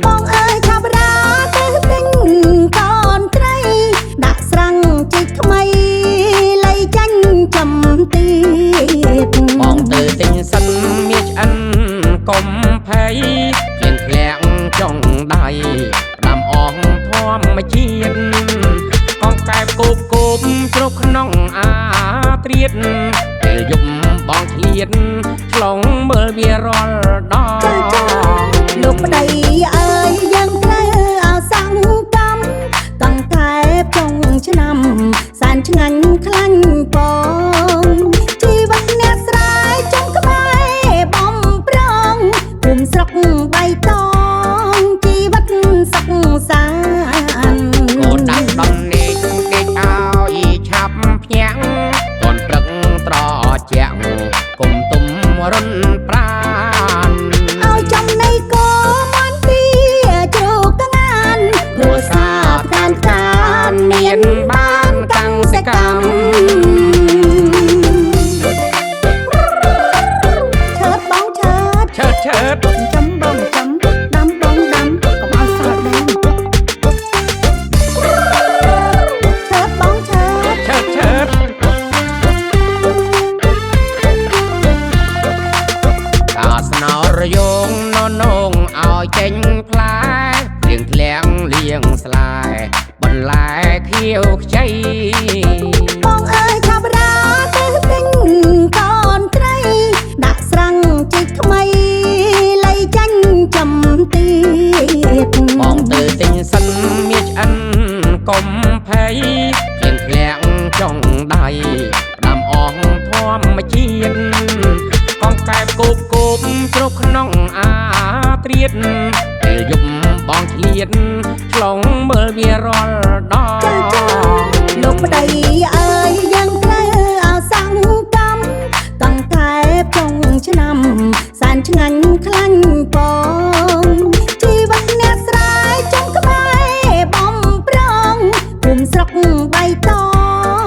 បងអើយឆាប់រាទៅទិញកូនត្រីដាក់ស្រាំងជីកថ្មីលៃចាញ់ចំទៀតបងទៅទិញសិនមានឆ្អិនកុំភ័យភ្លៀងធ្លាក់ចុងដៃដាំអងធម្មជាតិកងកែបគប់គប់ជ្រុកក្នុងអាត្រៀតពេលយប់បងឆ្លៀតឆ្លងមើលវារាល់ដល់លោកប្តីអើយយើងត្រូវអសង្កម្មតាំងតែចុងឆ្នាំសែនឆ្ងាញ់ខ្លាញ់បងជីវិតអ្នកស្រែចង់ក្បែរបំប្រងភូមិស្រុកបៃតងជីវិតសុខសាន្តកូនដាក់ដំណេកដេកឲ្យឆាប់ភ្ញាក់តនព្រឹកត្រជាក់គុំទុំរុនប្រានឲ្យចំណៃគោមិនពីជ្រូកកងានគ្រួសារតានតានមានបានតាំងសកម្មឆើតបងឆើតឆើតឆើតចាំបងចាំដាំបងដាំកុំឲ្យស្រោតដែរឆើតបងឆើតឆើតឆើតតាស្នោរយងននងឲ្យចេញផ្លែលៀងធ្លាក់លៀងស្លែបន្លែខៀវខ្ចីបងអើយឆាប់រាទៅទិញកូនត្រីដាក់ស្រាំងជីកថ្មីលៃចាញ់ចំទៀតបងទៅទិញសិនមានឆ្អិនកុំភ័យភ្លៀងធ្លាក់ចុងដៃដាំអងធម្មជាតិកងកែបគប់គប់ជ្រុកក្នុងអាត្រៀតពេលយប់បងឆ្លៀតឆ្លងមើលវារាល់ដល់លោកប្តីអើយយើងត្រូវអសង្កម្មតាំងតែចុងឆ្នាំសែនឆ្ងាញ់ខ្លាញ់បងជីវិតអ្នកស្រែចង់ក្បែរបំប្រងភូមិស្រុកបៃត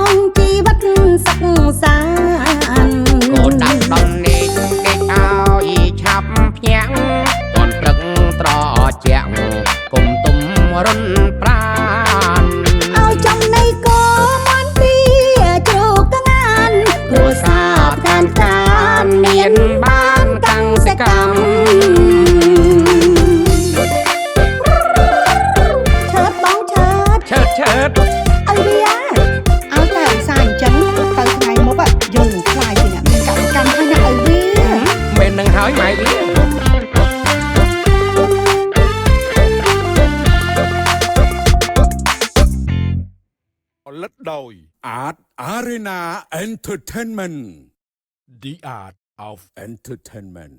ងជីវិតសុខសាន្តកូនដាក់ដំណេកដេកឲ្យឆាប់ភ្ញាក់តនព្រឹកត្រជាក់គុំទុំរុនប្រានឲ្យចំណៃគោមិនពីជ្រូកកងានគ្រួសារតានតានមានបានតាំងសកម្មឆើតបងឆើតឆើតឆើតឲ្យវាឲ្យតែឧស្សាហ៍អញ្ចឹងទៅថ្ងៃមុខយើងនឹងខ្លាយជាអ្នកមានកម្មហើយណាឲ្យវាមិននឹងហើយម៉ែវាផលិតដោយ Art Arena Entertainment The Art of Entertainment